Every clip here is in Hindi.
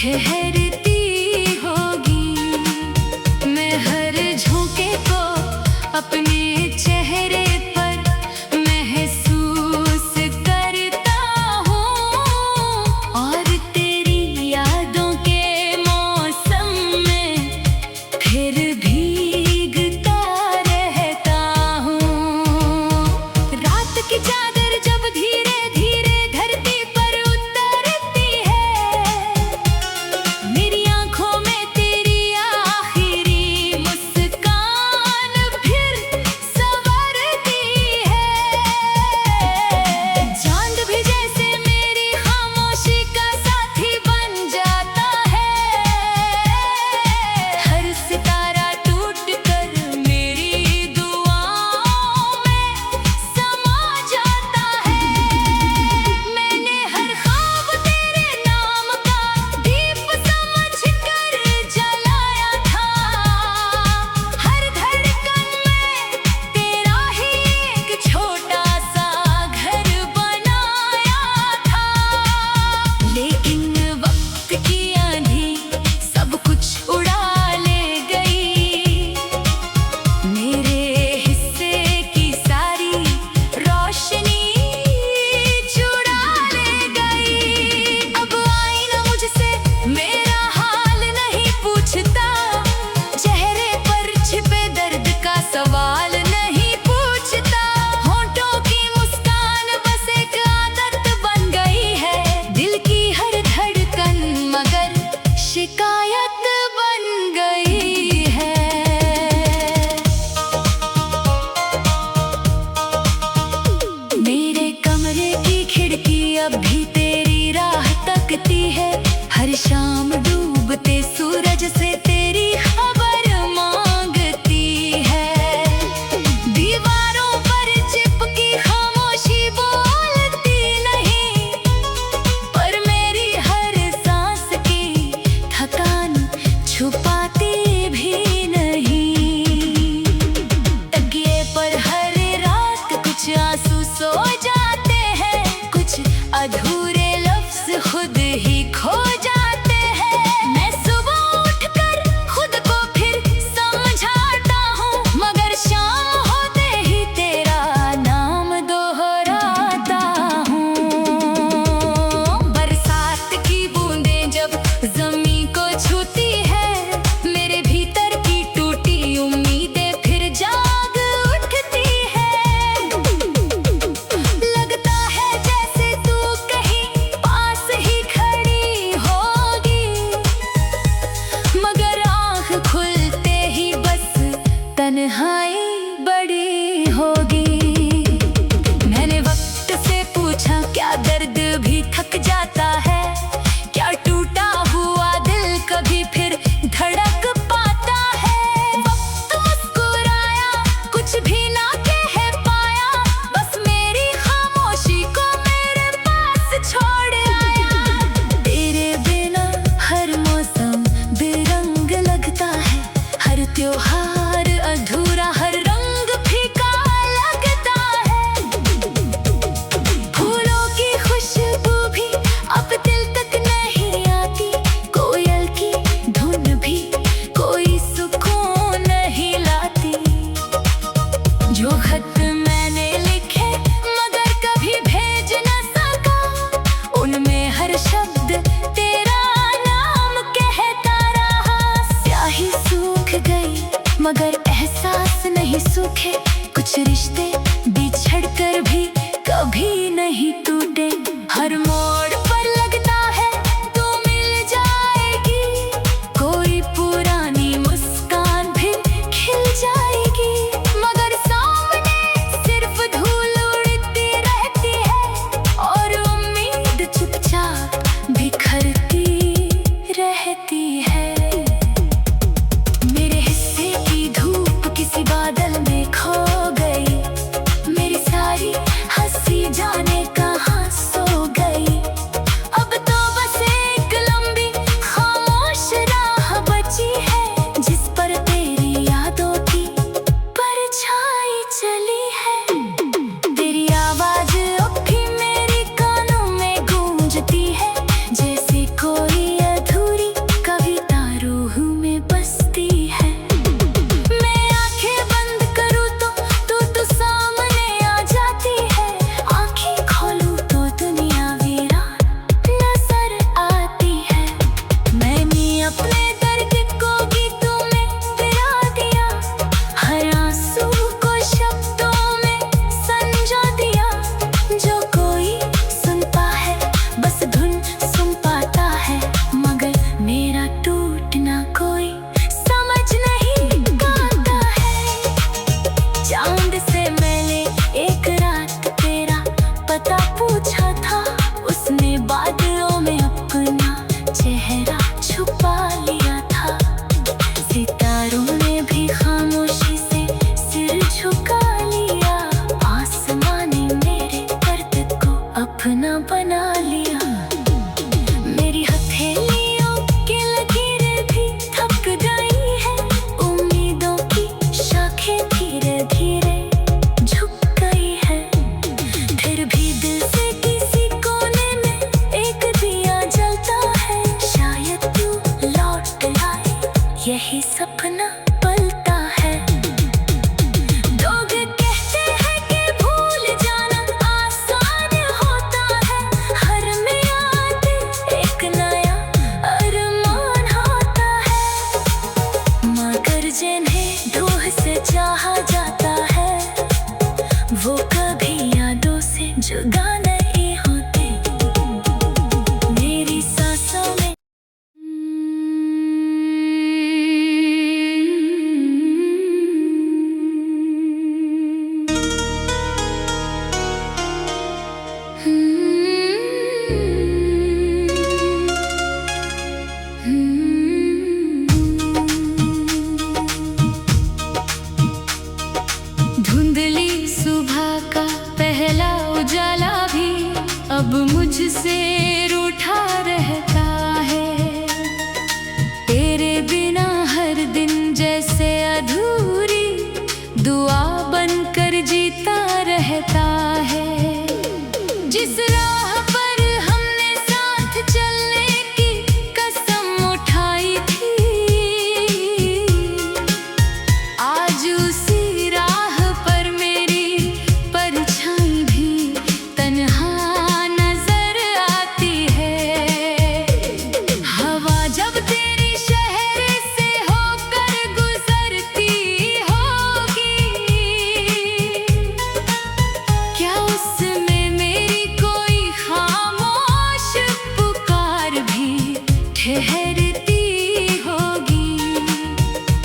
ठहरती होगी। मैं हर झोंके को अपने चेहरे पर महसूस करता हूँ, और तेरी यादों के मौसम में फिर भीगता रहता हूँ। रात की चादर जब धीरे धीरे धरती पर उतरती है, मेरी आंखों में तेरी आखिरी मुस्कान फिर संवरती है। चांद भी जैसे मेरी खामोशी का साथी बन जाता है। हर सितारा टूट कर मेरी दुआओं में समा जाता है। मैंने हर ख्वाब तेरे नाम का दीप समझ कर जलाया था। हर धड़कन में तेरा ही एक छोटा सा घर बनाया था। लेकिन वक्त की आंधी सब कुछ उड़ा ले गई। मेरे हिस्से की सारी रोशनी चुरा ले गई। अब आईना मुझसे मेरा हाल नहीं पूछता, चेहरे पर छिपे दर्द का सवाल नहीं पूछता। होंठों की मुस्कान बस एक आदत बन गई है। दिल की हर धड़कन मगर शिकायत बन गई है। मेरे कमरे की खिड़की अब भी तेरी राह तकती है। हर शाम डूबते सूरज से तेरी खबर मांगती है। दीवारों पर चिपकी खामोशी बोलती नहीं, पर मेरी हर सांस की थकान छुपाती भी नहीं। तकिए पर हर रात कुछ आंसू सो जाते हैं, कुछ अधूरे लफ्ज खुद ही खो जाते हैं। मैं सुबह उठकर खुद को फिर समझाता हूँ, मगर शाम होते ही तेरा नाम दोहराता हूँ। बरसात की बूंदें जब जमीन को छूती है, मेरे भीतर की टूटी उम्मीदें फिर जाग उठती है। लगता है जैसे तू कहीं पास ही खड़ी होगी, मगर आँख खुलते ही बस तन्हाई बड़ी होगी। मैंने वक्त से पूछा क्या दर्द भी थक जाता है, क्या टूटा हुआ दिल कभी फिर धड़क पाता है। वक्त मुस्कुराया, कुछ भी ना कह पाया, बस मेरी खामोशी को मेरे पास छोड़ आया। तेरे बिना हर मौसम बेरंग लगता है, हर त्योहार अधूरा, हर रंग फीका लगता है। फूलों की खुशबू भी अब दिल तक नहीं आती, कोयल की धुन भी कोई सुकून नहीं लाती। जो खत मैंने लिखे मगर कभी भेज न सका, उनमें हर शब्द तेरा नाम कहता रहा। स्याही सूख गई मगर एहसास नहीं सूखे, कुछ रिश्ते बिछड़ कर भी कभी नहीं टूटे। हर मोड़ पर लगता है तू मिल जाएगी, कोई पुरानी मुस्कान भी खिल जाएगी, मगर सामने सिर्फ धूल उड़ती रहती है, और उम्मीद चुपचाप बिखरती रहती है। मेरे हिस्से की धूल ठहरती होगी।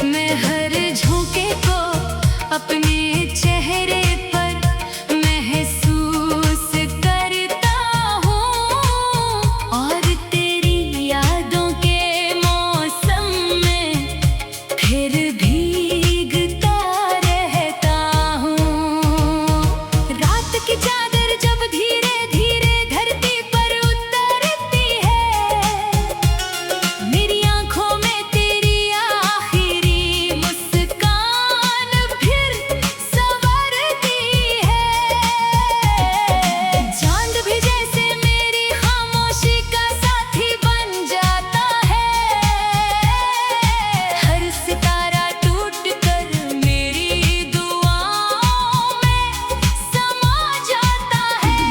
मैं हर झोंके को अपने चेहरे पर महसूस करता हूँ, और तेरी यादों के मौसम में फिर भीगता रहता हूँ। रात की चादर जब धीरे धीरे धरती पर उतरती है, मेरी आंखों में तेरी आखिरी मुस्कान फिर संवरती है। चांद भी जैसे मेरी खामोशी का साथी बन जाता है। हर सितारा टूट कर मेरी दुआओं में समा जाता है।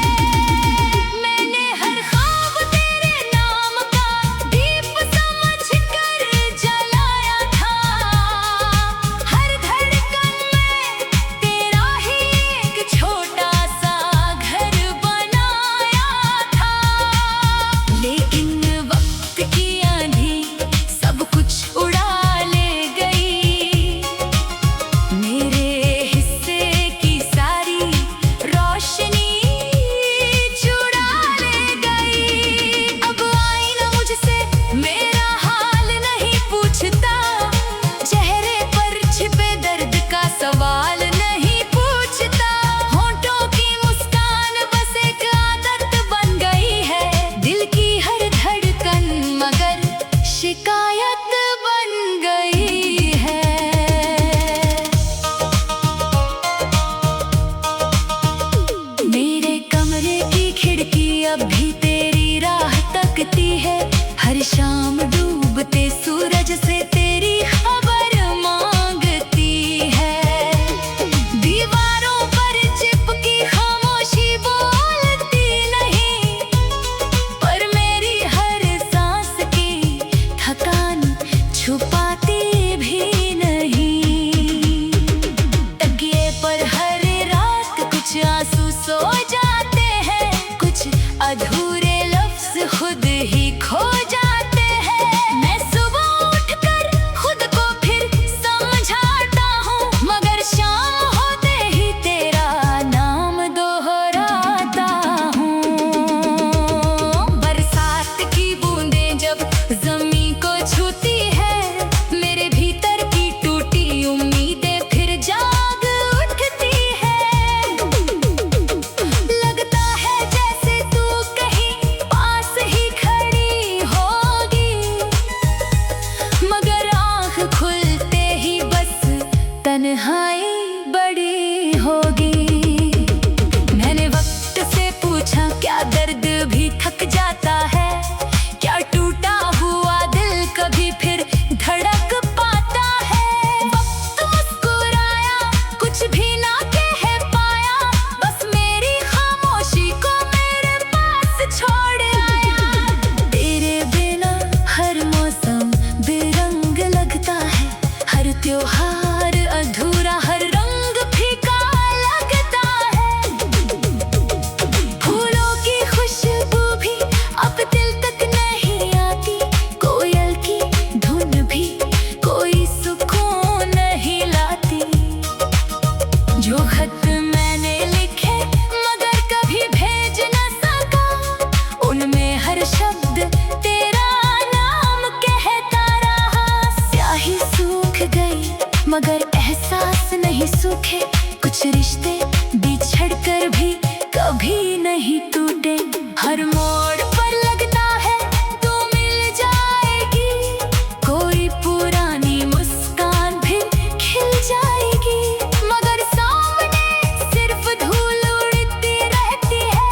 मैंने हर ख्वाब तेरे नाम का दीप समझ कर जलाया था। हर धड़कन में तेरा ही एक छोटा सा घर बनाया था। लेकिन वक्त की आंधी सब कुछ उड़ा ले गई। मेरे हिस्से की सारी रोशनी चुरा ले गई। अब आईना मुझसे मेरा हाल नहीं पूछता, चेहरे पर छिपे दर्द का सवाल नहीं पूछता। होंठों की मुस्कान बस एक आदत बन गई है। दिल की हर धड़कन मगर शिकायत बन गई है। मेरे कमरे की खिड़की अब भी तेरी राह तकती है। हर शाम डूबते सूरज से तेरी खबर मांगती है। दीवारों पर चिपकी खामोशी बोलती नहीं, पर मेरी हर सांस की थकान छुपाती भी नहीं। तकिए पर हर रात कुछ आंसू सो जाते हैं, कुछ अधूरे लफ्ज खुद ही खो जाते हैं। मैं सुबह उठकर खुद को फिर समझाता हूँ, मगर शाम होते ही तेरा नाम दोहराता हूँ। बरसात की बूंदें जब जमीन को छूती है, मेरे भीतर की टूटी उम्मीदें फिर जाग उठती है। लगता है जैसे तू कहीं पास ही खड़ी होगी, मगर आँख खुलते ही बस तन्हाई बड़ी होगी। मैंने वक्त से पूछा क्या दर्द भी थक जाता है, क्या टूटा हुआ दिल कभी फिर धड़क पाता है। वक्त मुस्कुराया, कुछ भी ना कह पाया, बस मेरी खामोशी को मेरे पास छोड़ आया। तेरे बिना हर मौसम बेरंग लगता है, हर त्योहार अधूरा, हर रंग फीका लगता है। फूलों की खुशबू भी अब दिल तक नहीं आती, कोयल की धुन भी कोई सुकून नहीं लाती। जो खत मैंने लिखे मगर कभी भेज न सका, उनमें हर शब्द तेरा नाम कहता रहा। स्याही सूख गई मगर एहसास नहीं सूखे, कुछ रिश्ते बिछड़ कर भी कभी नहीं टूटे। हर मोड़ पर लगता है तू मिल जाएगी, कोई पुरानी मुस्कान भी खिल जाएगी, मगर सामने सिर्फ धूल उड़ती रहती है,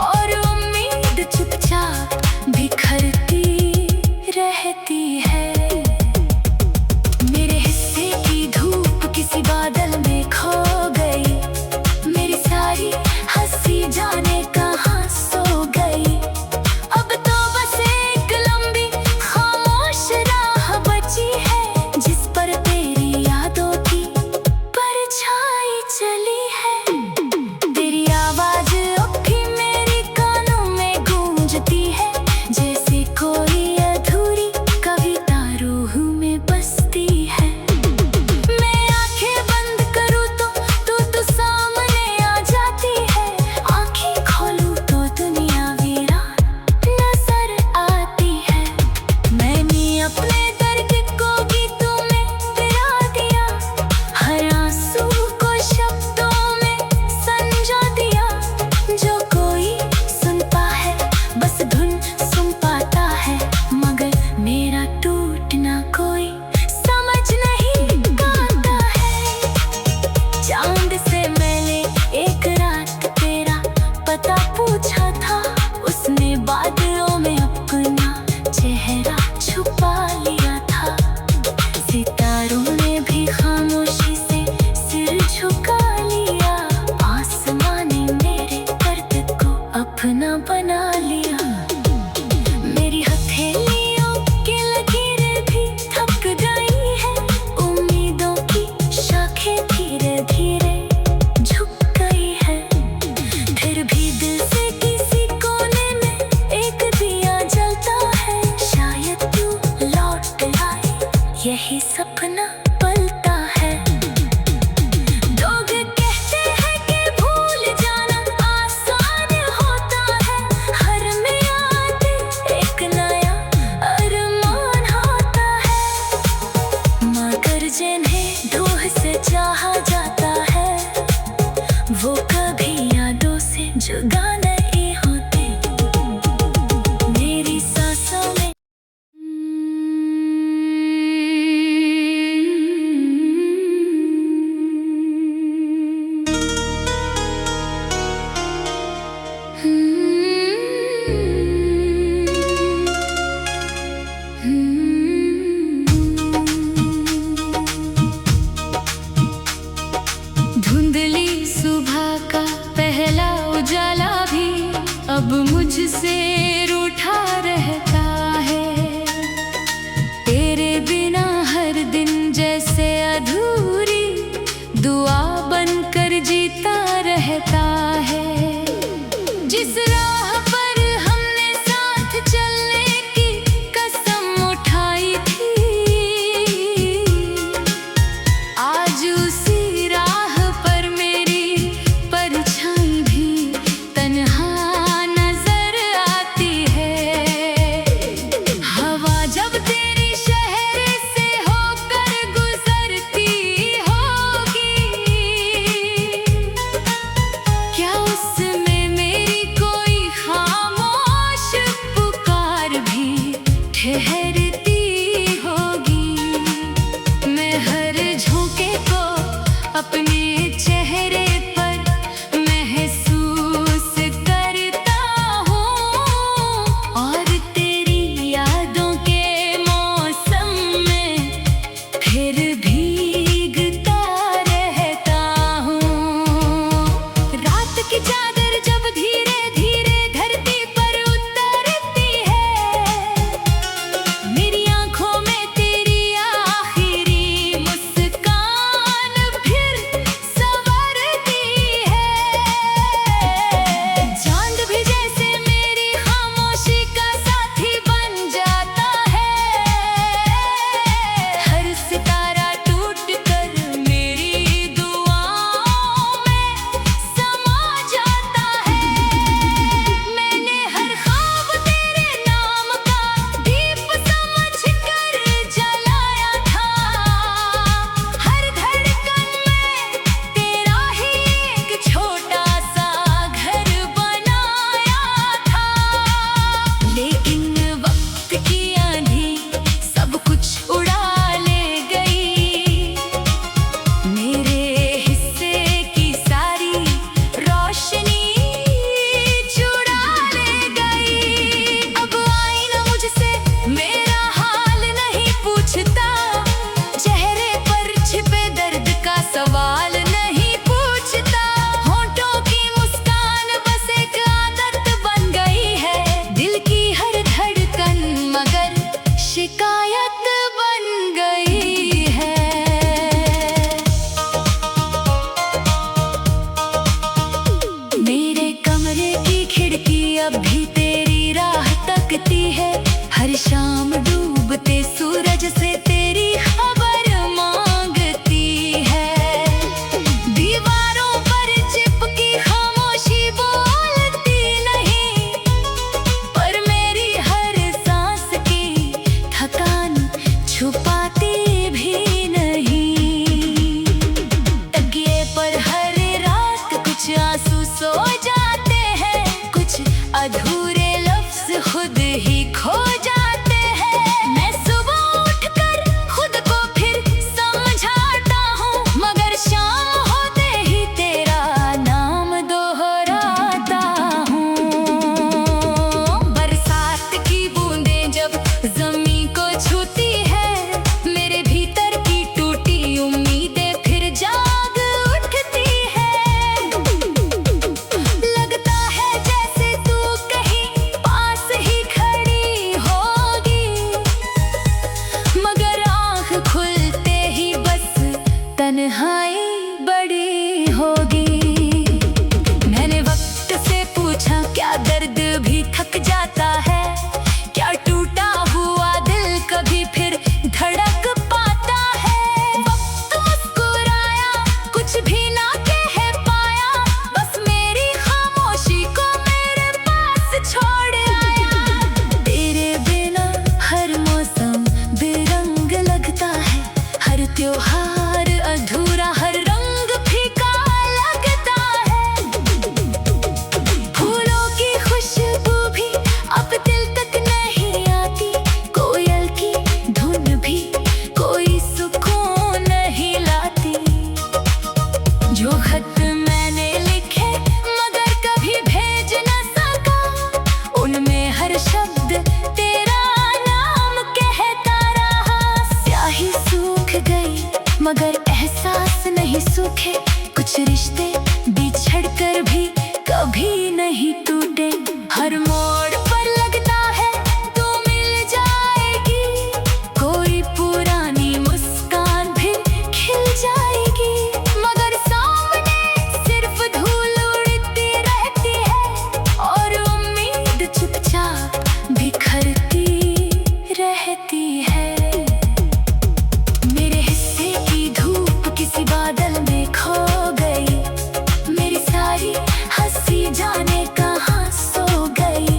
और उम्मीद चुपचाप बिखरती रहती है। मेरे हिस्से की धूल यही सपना पलता है। लोग कहते हैं कि भूल जाना आसान होता है, हर मियाद एक नया अरमान होता है। मगर जिन्हें रूह से चाहा जाता है, वो कभी यादों से जुदा नहीं होते। मेरी सांसों में धुंधली सुबह का पहला उजाला भी अब मुझसे रूठा रहता है। तेरे बिना हर दिन जैसे अधूरी दुआ बनकर जीता रहता है। जिस राह पर हमने साथ चलने की कसम उठाई थी, आज उसी राह पर मेरी परछाई भी तन्हा नजर आती है। हवा जब तेरी शहर से होकर गुजरती होगी, क्या उसमें मेरी कोई खामोश पुकार भी ठहरती होगी। मैं हर झोंके को अपने चेहरे पर महसूस करता हूँ, और तेरी यादों के मौसम में फिर भीगता रहता हूँ। रात की चादर जब धीरे धीरे धरती पर उतरती है, मेरी आंखों में तेरी आखिरी मुस्कान फिर संवरती है। चांद भी जैसे मेरी खामोशी का साथी बन जाता है, हर सितारा टूट कर मेरी दुआओं में समा जाता है। मैंने हर ख्वाब तेरे नाम का दीप समझ कर जलाया था, हर धड़कन में तेरा ही एक छोटा सा घर बनाया था। लेकिन वक्त की आंधी सब कुछ उड़ा ले गई, मेरे हिस्से की सारी रोशनी चुरा ले गई। अब आईना मुझसे मेरा हाल नहीं पूछता, चेहरे पर छिपे दर्द का सवाल नहीं पूछता। होंठों की मुस्कान बस एक आदत बन गई है, दिल की हर धड़कन मगर शिकायत बन गई है। मेरे कमरे की खिड़की अब भी तेरी राह तकती है, हर शाम डूबते सूरज से तेरी खबर मांगती है। दीवारों पर चिपकी खामोशी बोलती नहीं, पर मेरी हर सांस की थकान छुपाती भी नहीं। तकिए पर हर रात कुछ आंसू सो जाते हैं, कुछ अधूरे लफ्ज खुद ही खो जाते हैं। मैं सुबह उठकर खुद को फिर समझाता हूँ, मगर शाम होते ही तेरा नाम दोहराता हूँ। बरसात की बूंदें जब जमीन को छूती है, मेरे भीतर की टूटी उम्मीदें फिर जाग उठती है। लगता है जैसे तू कहीं पास ही खड़ी होगी, मगर आँख खुलते ही बस तन्हाई बड़ी होगी। मैंने वक्त से पूछा क्या दर्द भी थक जाता है, क्या टूटा हुआ दिल कभी फिर धड़क त्योहार अधूरा, हर रंग फीका लगता है। फूलों की खुशबू भी अब दिल तक नहीं आती, कोयल की धुन भी कोई सुकून नहीं लाती। जो खत मैंने लिखे मगर कभी भेज न सका, उनमें हर शब्द तेरा नाम कहता रहा। स्याही सूख गई मगर एहसास नहीं सूखे, कुछ रिश्ते बिछड़ कर भी कभी नहीं टूटे। हर मोड़ पर लगता है तू मिल जाएगी, कोई पुरानी मुस्कान भी खिल जाएगी। मगर सामने सिर्फ धूल उड़ती रहती है, और उम्मीद चुपचाप बिखरती रहती है। मेरे हिस्से की धूप किसी बादल में खो गई, मेरी सारी हंसी जाने कहाँ सो गई।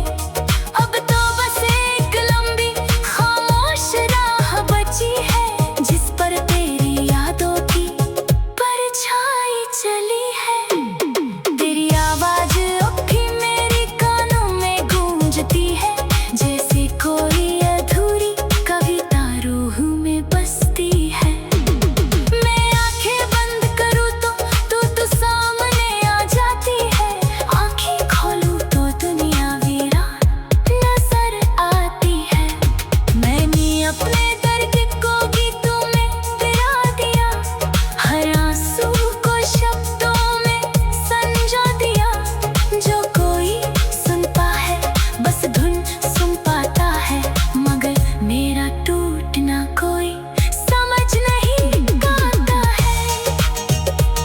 अब तो बस एक लंबी खामोश राह बची है, जिस पर तेरी यादों की परछाई चली है। तेरी आवाज अब भी मेरे कानों में गूंजती है, जैसे कोई अधूरी कविता रूह में बसती है। मैं आंखें बंद करूँ तो सामने आ जाती है, आंखें खोलूं तो दुनिया वीरान नजर आती है। मैंने अपने दर्द को गीतों में पिला दिया, हर आंसू को शब्दों में संजो दिया। जो कोई सुनता है बस धुन सुन पाता है, मगर मेरा टूटना कोई समझ नहीं पाता है।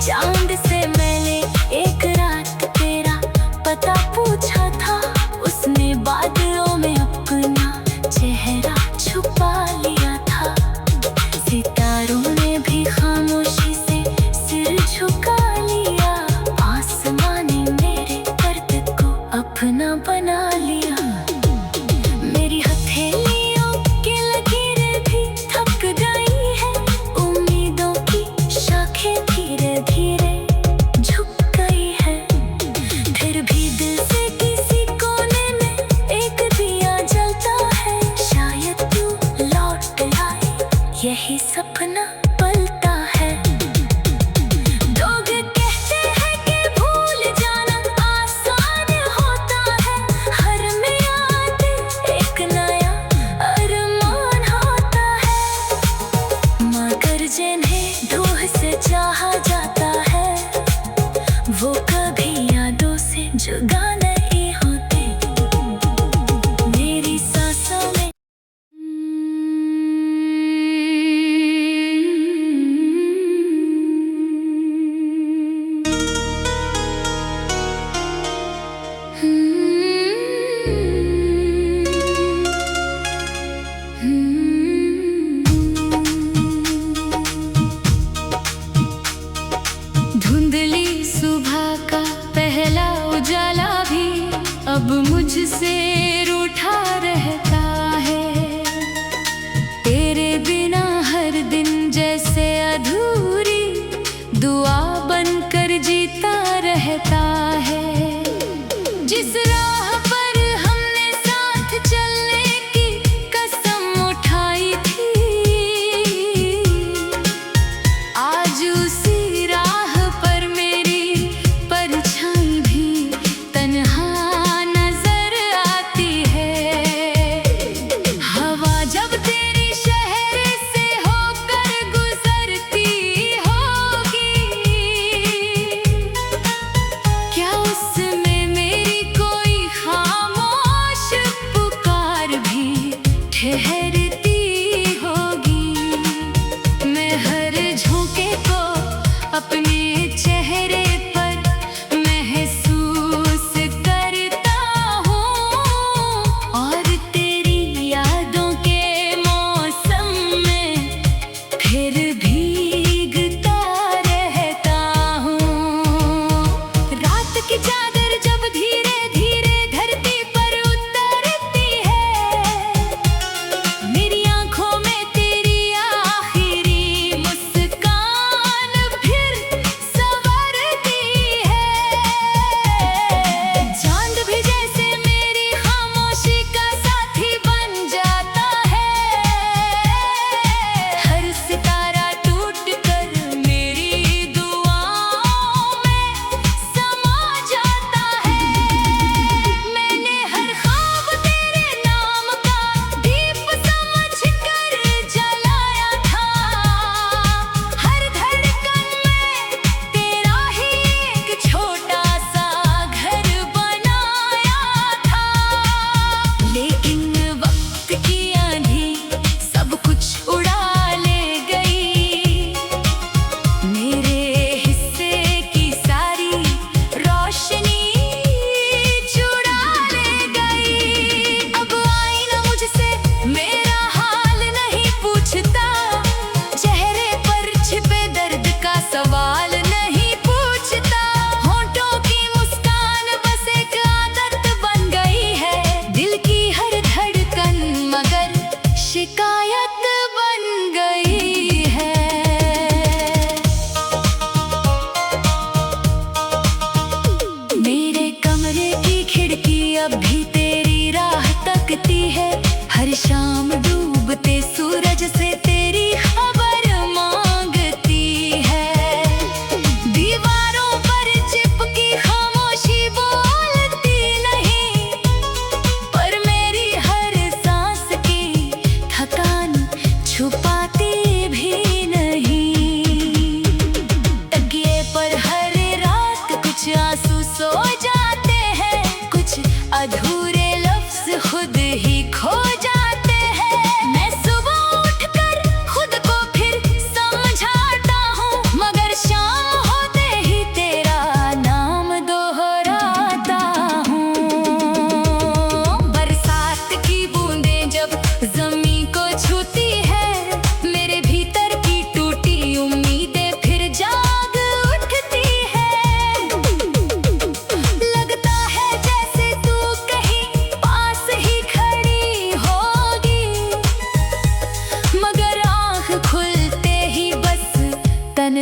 चांद से मैंने एक रात तेरा पता पूछा था, उसने बादलों में अपना चेहरा छुपा लिया था। सितारों ने भी खामोशी से सिर झुका लिया, आसमां ने मेरे दर्द को अपना बना लिया। मेरी हथेलियों की लकीरें भी थक गई है, उम्मीदों की शाखें धीरे धीरे झुक गई है। फिर भी दिल से किसी कोने में एक दिया जलता है, शायद तू लौट आए यही सपना पलता है। लोग कहते हैं कि भूल जाना आसान होता है, हर मियाद एक नया अरमान होता है। मगर जिन्हें रूह से चाहा जाता है, वो कभी यादों से जुदा नहीं होते। मेरी सांसों में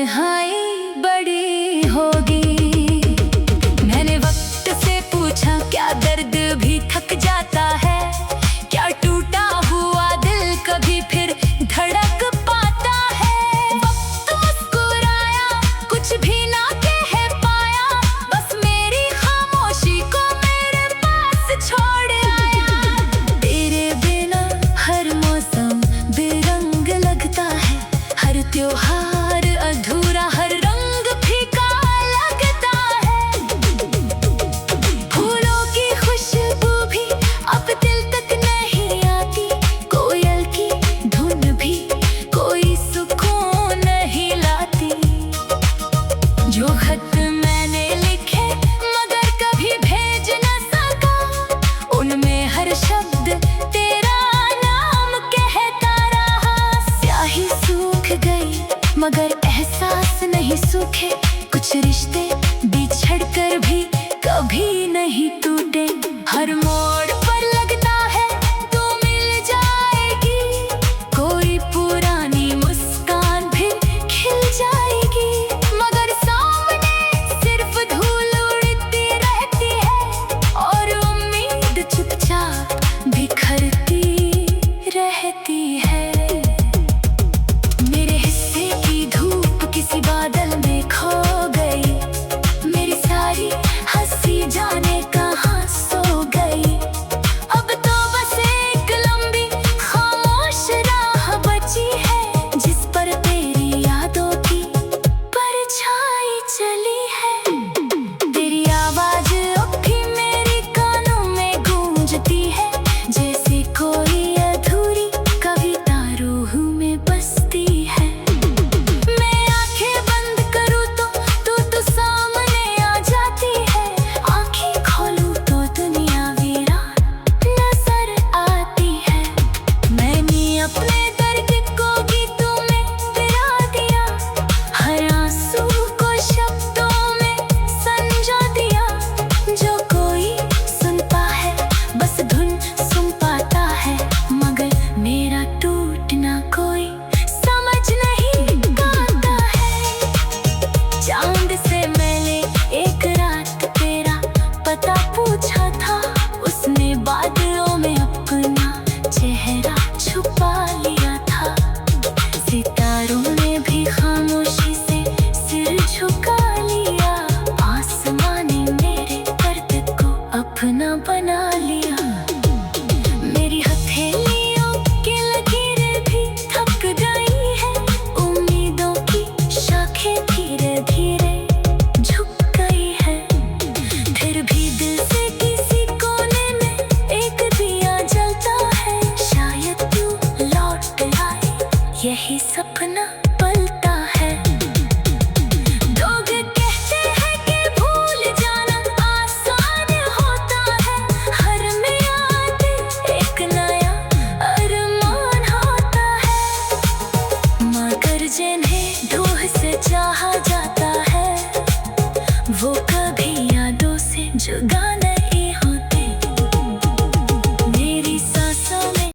तन्हाई बड़ी होगी। मैंने वक्त से पूछा क्या दर्द भी थक जाता है, क्या टूटा हुआ दिल कभी फिर धड़क पाता है। वक्त मुस्कुराया, कुछ भी ना कह पाया, बस मेरी खामोशी को मेरे पास छोड़ आया। तेरे बिना हर मौसम बेरंग लगता है, हर त्योहार अधूरा, हर रंग फीका लगता है। फूलों की खुशबू भी अब दिल तक नहीं आती, कोयल की धुन भी कोई सुकून नहीं लाती। जो खत मैंने लिखे मगर कभी भेज न सका, उनमें हर शब्द तेरा नाम कहता रहा। स्याही सूख गई मगर एहसास नहीं सूखे, कुछ रिश्ते बिछड़ कर भी कभी नहीं टूटे। हर मोड़ पर लगता है तू मिल जाएगी, कोई पुरानी मुस्कान भी खिल जाएगी, मगर सामने सिर्फ धूल उड़ती रहती है और उम्मीद चुपचाप बिखरती रहती है। मेरे हिस्से की धूप किसी बादल में खो गई, मेरी सारी हंसी जाने कहाँ सो गई। अब तो बस एक लंबी खामोश राह बची है, जिस पर तेरी यादों की परछाई चली है। तेरी आवाज अब भी मेरे कानों में गूंजती है, जैसे कोई अधूरी कविता रूह में बसती है। मैं आंखें बंद करूँ तो सामने आ जाती है, आंखें खोलूं तो दुनिया वीरान नजर आती है। मैंने अपने दर्द को गीतों में पिरा दिया, हर आंसू को शब्दों में संजो दिया। जो कोई सुनता है बस धुन सुन पाता है, मगर मेरा टूटना कोई समझ नहीं पाता है। चांद से मैंने एक रात तेरा पता पूछा था, उसने बादलों में अपना चेहरा छुपा लिया था। सितारों ने भी खामोशी से सिर झुका लिया, आसमां ने मेरे दर्द को अपना बना लिया। मेरी हथेलियों की लकीरें भी थक गई है, उम्मीदों की शाखें धीरे धीरे झुक गई है। फिर भी दिल से किसी कोने में एक दिया जलता है, शायद तू लौट आए यही सब